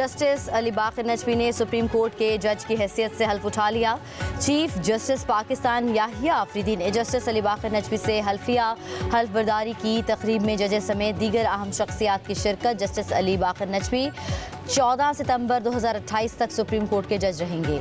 Justice Ali बाकर नजमी ने supreme court के जज की हैसियत से हल्फ उठा लिया। चीफ जस्टिस पाकिस्तान याहिया आफरीदी ने जस्टिस अली बाकर नजमी से हल्फ बर्दारी की। तकरीब में जजेस समेत दीगर अहम शख्सियात की शिरकत। जस्टिस अली बाकर नजमी 14 सितंबर 2028 तक सुप्रीम कोर्ट के जज रहेंगे।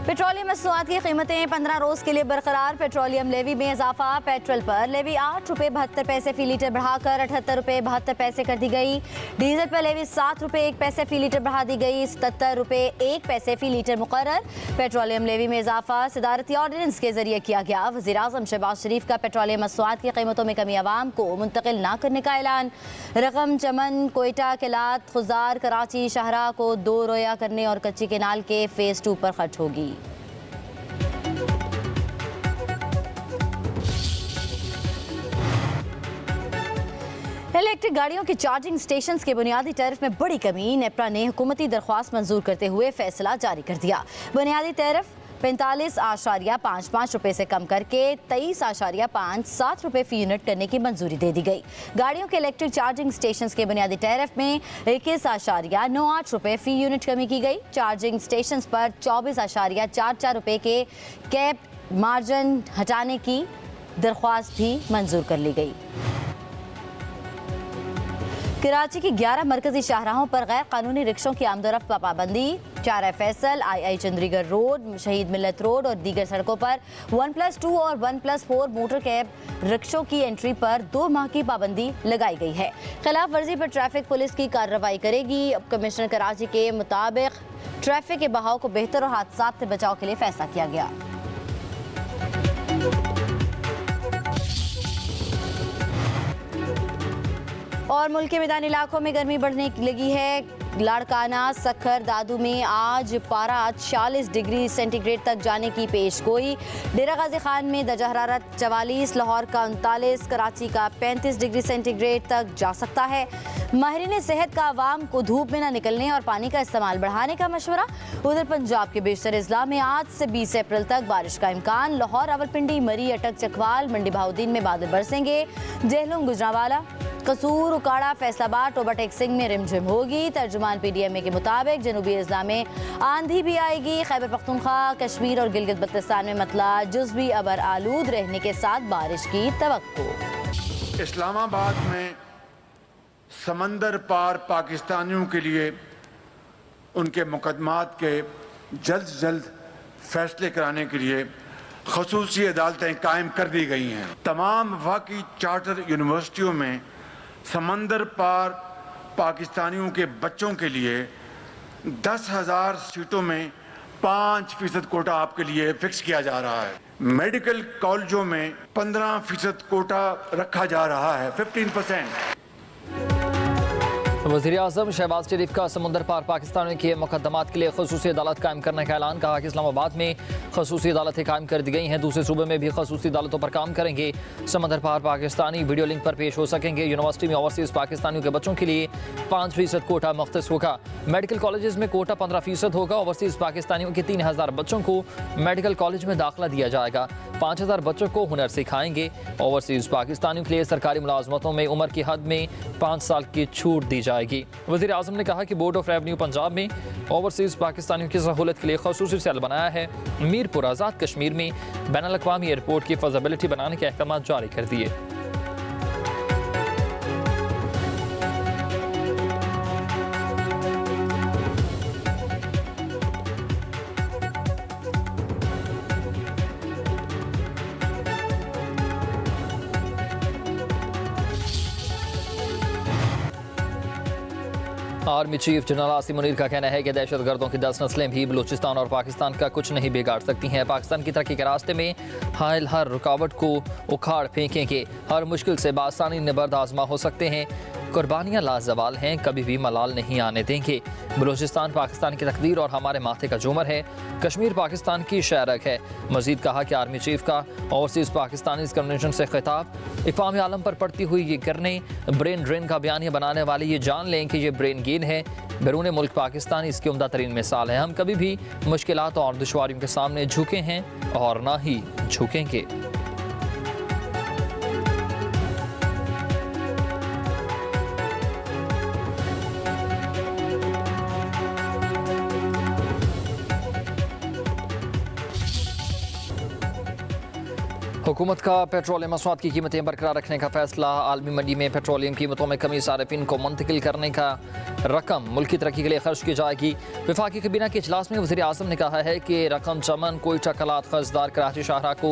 पेट्रोलियम मसनूआत की कीमतें 15 रोज के लिए बरकरार। पेट्रोलियम लेवी में इजाफा। पेट्रोल पर लेवी 8 रुपये 72 पैसे फी लीटर बढ़ाकर 78 रुपये 72 पैसे कर दी गई। डीजल पर लेवी 7 रुपये 1 पैसे फी लीटर बढ़ा दी गई। 77 रुपये 1 पैसे फी लीटर मुकर्रर। पेट्रोलियम लेवी में इजाफा सदारती ऑर्डिनेंस के जरिए किया गया। वज़ीर आज़म शहबाज शरीफ का पेट्रोलियम मसनूआत की कीमतों में कमी अवाम को मुंतकिल न करने का ऐलान। रकम चमन, कोयटा, किलात, खुजार, कराची, शाहरा को 2 रोया करने और कच्ची केनाल के फेज़ 2 पर खर्च होगी। इलेक्ट्रिक गाड़ियों की चार्जिंग स्टेशन के बुनियादी टैरिफ में बड़ी कमी। नेपरा ने हुकूमती दरख्वास्त मंजूर करते हुए फैसला जारी कर दिया। बुनियादी टैरिफ 45.55 रुपये से कम करके 23.57 रुपये फी यूनिट करने की मंजूरी दे दी गई। गाड़ियों के इलेक्ट्रिक चार्जिंग स्टेशन के बुनियादी टैरिफ में 21.98 रुपये फी यूनिट कमी की गई। चार्जिंग स्टेशन पर 24.44 रुपये के कैप मार्जिन हटाने की दरख्वास्त भी मंजूर कर ली गई। कराची की 11 मरकजी शाहराहों पर गैर कानूनी रिक्शों की आमदोरफ्त पर पाबंदी। 4 फैसल, आई चंद्रीगढ़ रोड, शहीद मिल्लत रोड और दीगर सड़कों पर 1+2 और 1+4 मोटर कैब रिक्शों की एंट्री पर 2 माह की पाबंदी लगाई गई है। खिलाफ वर्जी पर ट्रैफिक पुलिस की कार्रवाई करेगी। अब कमिश्नर कराची के मुताबिक ट्रैफिक के बहाव को बेहतर और हादसा से बचाव के लिए फैसला किया गया। और मुल्क के मैदानी इलाकों में गर्मी बढ़ने लगी है। लाड़काना, सखर, दादू में आज पारा 46 डिग्री सेंटीग्रेड तक जाने की पेशगोई। डेरा गाजी खान में दर्जा हरारत 44, लाहौर का 39, कराची का 35 डिग्री सेंटीग्रेड तक जा सकता है। माहिरीन सेहत का आवाम को धूप में न निकलने और पानी का इस्तेमाल बढ़ाने का मशवरा। उधर पंजाब के बेशतर अजला में आज से 20 अप्रैल तक बारिश का इम्कान। लाहौर, रावलपिंडी, मरी, अटक, चकवाल, मंडी बहाउद्दीन में बादल बरसेंगे। जेहलम, गुजरांवाला, कसूर, उकाड़ा, फैसलाबाद, टोबा टेक सिंह में रिमझिम होगी। तर्जुमान PDMA के मुताबिक जनूबी अजला में आंधी भी आएगी। खैबर पख्तूनख्वा, कश्मीर और गिलगित बल्तिस्तान में मतला जुज़वी अबर आलूद रहने के साथ बारिश की तवक्को। इस्लामाबाद में समंदर पार पाकिस्तानियों के लिए उनके मुकदमात के जल्द से जल्द फैसले कराने के लिए खसूसी अदालतें कायम कर दी गई हैं। तमाम वफाकी चार्टर यूनिवर्सिटियों में समंदर पार पाकिस्तानियों के बच्चों के लिए 10,000 सीटों में 5% कोटा आपके लिए फिक्स किया जा रहा है। मेडिकल कॉलेजों में 15% कोटा रखा जा रहा है, 15%। वज़ीर आज़म शहबाज शरीफ का समुंदर पार पाकिस्तानियों के मुकदमात के लिए खसूसी अदालत कायम करने का ऐलान। कहा कि इस्लामाबाद में खसूसी अदालतें कायम कर दी गई हैं। दूसरे सूबे में भी खसूसी अदालतों पर काम करेंगे। समंदर पार पाकिस्तानी वीडियो लिंक पर पेश हो सकेंगे। यूनिवर्सिटी में ओवरसीज़ पाकिस्तानियों के बच्चों के लिए 5% कोटा मुख्तस होगा। मेडिकल कॉलेज में कोटा 15% होगा। ओवरसीज़ पाकिस्तानियों के 3,000 बच्चों को मेडिकल कॉलेज में दाखिला दिया जाएगा। 5,000 बच्चों को हुनर सिखाएंगे। ओवरसीज़ पाकिस्तानियों के लिए सरकारी मुलाजमतों में उम्र की हद में 5 साल की छूट दी जाएगी। वज़ीर आज़म ने कहा कि बोर्ड ऑफ रेवन्यू पंजाब में ओवरसीज़ पाकिस्तानियों की सहूलत के लिए खसूसी सेल बनाया है। मीरपुर आज़ाद कश्मीर में बैनुल अक़वामी एयरपोर्ट की फज़िबिलिटी बनाने के अहकाम जारी कर दिए। Army chief general Asim Munir का कहना है कि दहशत गर्दों की 10 नस्लें भी बलूचिस्तान और पाकिस्तान का कुछ नहीं बिगाड़ सकती हैं। पाकिस्तान की तरक्की के रास्ते में हायल हर रुकावट को उखाड़ फेंकेंगे। हर मुश्किल से बासानी निबर्द आजमा हो सकते हैं। कुर्बानियाँ लाजवाल हैं, कभी भी मलाल नहीं आने देंगे। बलूचिस्तान पाकिस्तान की तकदीर और हमारे माथे का झूमर है। कश्मीर पाकिस्तान की शहरक है। मजीद कहा कि आर्मी चीफ का ओवरसीज़ पाकिस्तानी कन्वेंशन से खिताब। इक़वाम आलम पर पड़ती हुई ये गिरने ब्रेन ड्रेन का बयानिया बनाने वाले ये जान लें कि ये ब्रेन गेन है। बैरून मुल्क पाकिस्तान इसकी उम्दा तरीन मिसाल है। हम कभी भी मुश्किलात और दुश्वारियों के सामने झुके हैं और ना ही झुकेंगे। हुकूमत का पेट्रोलियम मसनूआत की कीमतें बरकरार रखने का फैसला। आलमी मंडी में पेट्रोलियम कीमतों में कमी, सारिफिन को मुंतकिल करने का रकम मुल्क की तरक्की के लिए खर्च की जाएगी। वफाकी कैबिनेट के इजलास में वज़ीर आज़म ने कहा है कि रकम चमन, कोयटा, कलात, खजदार, कराची शाहरा को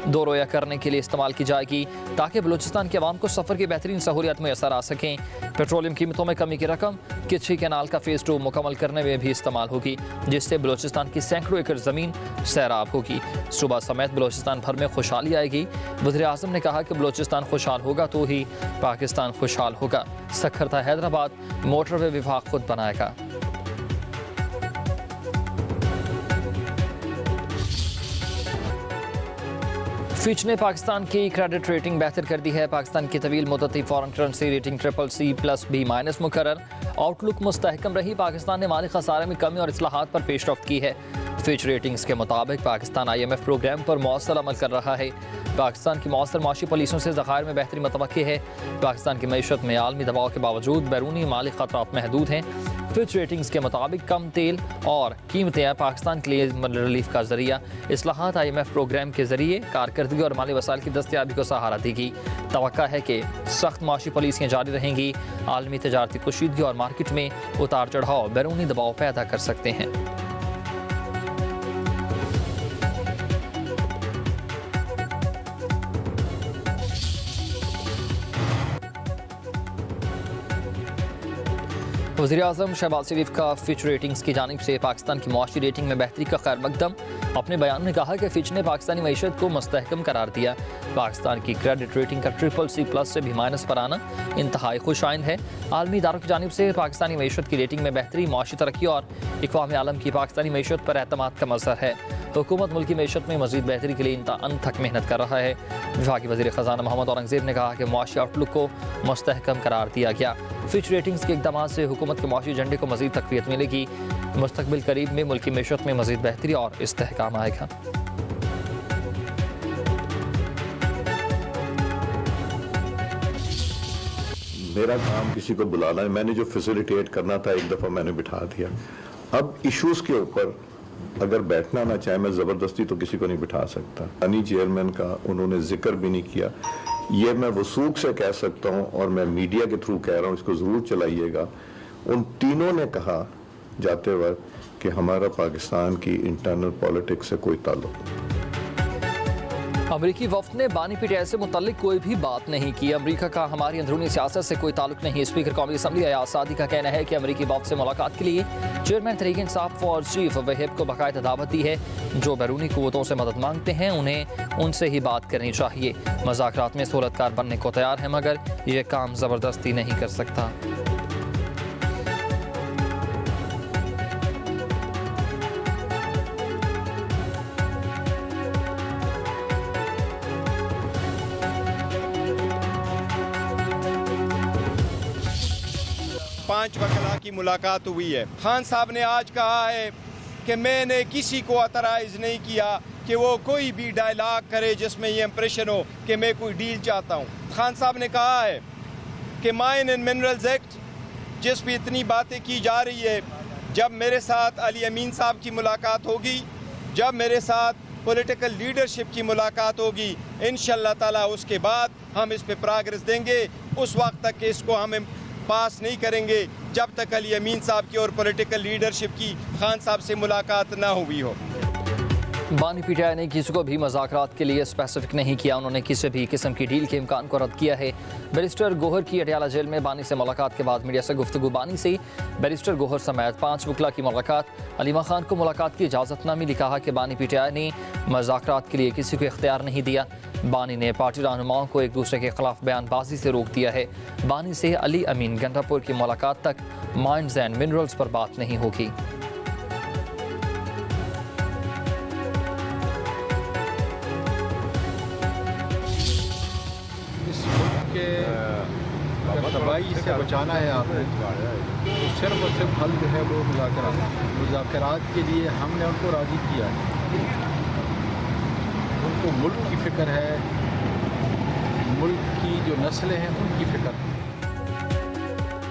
दो रोया करने के लिए इस्तेमाल की जाएगी ताकि बलूचिस्तान के अवाम को सफ़र की बेहतरीन सहूलियत मैसर आ सकें। पेट्रोलियम कीमतों में कमी की रकम किच्छी कैनाल का फ़ेज़ 2 मुकम्मल करने में भी इस्तेमाल होगी, जिससे बलूचिस्तान की सैकड़ों एकड़ ज़मीन सैराब होगी। सुबह समेत बलूचिस्तान भर में खुशहाली आएगी। वज़ीर आज़म ने कहा कि बलूचिस्तान खुशहाल होगा तो ही पाकिस्तान खुशहाल होगा। सखरता हैदराबाद मोटरवे विभाग खुद बनाएगा। फिच ने पाकिस्तान की क्रेडिट रेटिंग बेहतर कर दी है। पाकिस्तान की तवील मुद्दती फॉरेन करेंसी रेटिंग CCC+B- मुकर्रर। आउटलुक मुस्तहकम रही। पाकिस्तान ने माली खसारे में कमी और इस्लाहात पर पेशरफ्त की है। फिच रेटिंग्स के मुताबिक पाकिस्तान IMF प्रोग्राम पर मौसर अमल कर रहा है। पाकिस्तान की मौसर माशी पॉलिसियों से ज़खायर में बेहतरी मुतवक्की है। पाकिस्तान की मईशत में आलमी दबाव के बावजूद बैरूनी माली खतरात महदूद हैं। फिच रेटिंग्स के मुताबिक कम तेल और कीमतें पाकिस्तान के लिए रिलीफ का जरिया। इस्लाहात IMF प्रोग्राम के जरिए कारकर्दगी और माली वसाइल की दस्तयाबी को सहारा देगी। तवक्का है कि सख्त माशी पॉलिसियाँ जारी रहेंगी। आलमी तजारती कुशीदगी और मार्केट में उतार चढ़ाव बैरूनी दबाव पैदा कर सकते हैं। वज़ीर आज़म शहबाज शरीफ का फिच रेटिंग्स की जानिब से पाकिस्तान की मुआशी रेटिंग में बेहतरी का खैर मकदम। अपने बयान में कहा कि फिच ने पाकिस्तानी मईशत को मुस्तहकम करार दिया। पाकिस्तान की क्रेडिट रेटिंग का CCC+ से B- पर आना इंतहाई खुश आइंद है। आलमी इदारों की जानिब से पाकिस्तानी मईशत की रेटिंग में बेहतरी मुआशी तरक्की और इक़वाम आलम की पाकिस्तानी मईशत पर एतमाद का मज़हर है। हुकूमत मुल्क की मईशत में मज़ीद बेहतरी के लिए अनथक मेहनत कर रहा है। वफाकी वज़ीर ख़जाना मोहम्मद औरंगज़ेब ने कहा कि मुआशी आउटलुक को मुस्तहकम करार दिया गया। फिच रेटिंग्स के इक़दामात से हुकूमत के मुआशी एजेंडे को मज़ीद तक़वियत मिलेगी। मुस्तक़बिल करीब में मुल्क की मईशत में मज़ीद बेहतरी और इस्तेहकाम आएगा। मेरा काम किसी को बुलाना है, मैंने जो फैसिलिटेट करना था एक दफ़ा मैंने बिठा दिया। अब इश्यूज के ऊपर अगर बैठना ना चाहे, मैं ज़बरदस्ती तो किसी को नहीं बिठा सकता। यानी चेयरमैन का उन्होंने जिक्र भी नहीं किया। ये मैं वसूख से कह सकता हूँ और मैं मीडिया के थ्रू कह रहा हूँ, इसको ज़रूर चलाइएगा। उन तीनों ने कहा जाते वक्त कि हमारा पाकिस्तान की इंटरनल पॉलिटिक्स से कोई ताल्लुक नहीं। अमरीकी वफ्द ने बानी PTI से मुतल्लिक कोई भी बात नहीं की। अमरीका का हमारी अंदरूनी सियासत से कोई ताल्लुक नहीं। स्पीकर कौमी असम्बली अयाज सादी का कहना है कि अमरीकी वफ्द से मुलाकात के लिए chairman Tehreek Insaf for chief Wahib को बाकायदा दावत दी है। जो बैरूनी कुव्वतों से मदद मांगते हैं उन्हें उनसे ही बात करनी चाहिए। मज़ाकरात में सहूलतकार बनने को तैयार है, मगर ये काम ज़बरदस्ती नहीं कर सकता। पांच वकला की मुलाकात हुई है। खान साहब ने आज कहा है कि मैंने किसी को अतराइज नहीं किया कि वो कोई भी डायलॉग करे जिसमें ये इंप्रेशन हो कि मैं कोई डील चाहता हूँ। खान साहब ने कहा है कि माइन एंड मिनरल्स एक्ट जिस पे इतनी बातें की जा रही है, जब मेरे साथ अली अमीन साहब की मुलाकात होगी, जब मेरे साथ पॉलिटिकल लीडरशिप की मुलाकात होगी, इंशाअल्लाह ताला उसके बाद हम इस पे प्रोग्रेस देंगे। उस वक्त तक इसको हम पास नहीं करेंगे जब तक अली अमीन साहब की और पॉलिटिकल लीडरशिप की खान साहब से मुलाकात ना हुई हो। बानी PTI ने किसी को भी मुज़ाकरात के लिए स्पेसिफिक नहीं किया। उन्होंने किसी भी किस्म की डील के इम्कान को रद्द किया है। बैरिस्टर गोहर की अटियाला जेल में बानी से मुलाकात के बाद मीडिया से गुफ्तगू। बानी से बैरिस्टर गोहर समेत 5 वकला की मुलाकात। अलीमा खान को मुलाकात की इजाज़त ना मिली। कहा कि बानी PTI ने मुज़ाकरात के लिए किसी को इख्तियार नहीं दिया। बानी ने पार्टी रहनुमाओं को एक दूसरे के खिलाफ बयानबाजी से रोक दिया है। बानी से अली अमीन गंडापुर की मुलाकात तक माइंस एंड मिनरल्स पर बात नहीं होगी। तबाही से बचाना है आपने, तो सिर्फ और सिर्फ हल जो है वो मुज़ाकरात के लिए हमने उनको राज़ी किया है। उनको मुल्क की फ़िक्र है, मुल्क की जो नस्लें हैं उनकी फ़िक्र है।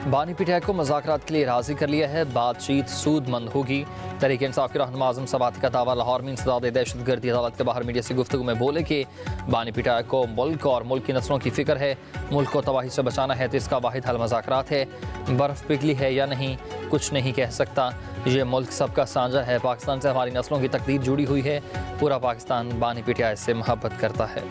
बानी पीटीआई को मुज़ाकरात के लिए राज़ी कर लिया है, बातचीत सूदमंद होगी। तहरीक इंसाफ के रहनुमा आज़म सबाती का दावा। लाहौर में इंसदाद दहशतगर्दी अदालत के बाहर मीडिया से गुफ्तगू में बोले कि बानी पीटीआई को मुल्क और मुल्क की नस्लों की फ़िक्र है, मुल्क को तबाही से बचाना है तो इसका वाहिद हल मुज़ाकरात है। बर्फ़ पिघली है या नहीं कुछ नहीं कह सकता, ये मुल्क सबका साझा है। पाकिस्तान से हमारी नस्लों की तकदीर जुड़ी हुई है, पूरा पाकिस्तान बानी पीटीआई से मोहब्बत करता है।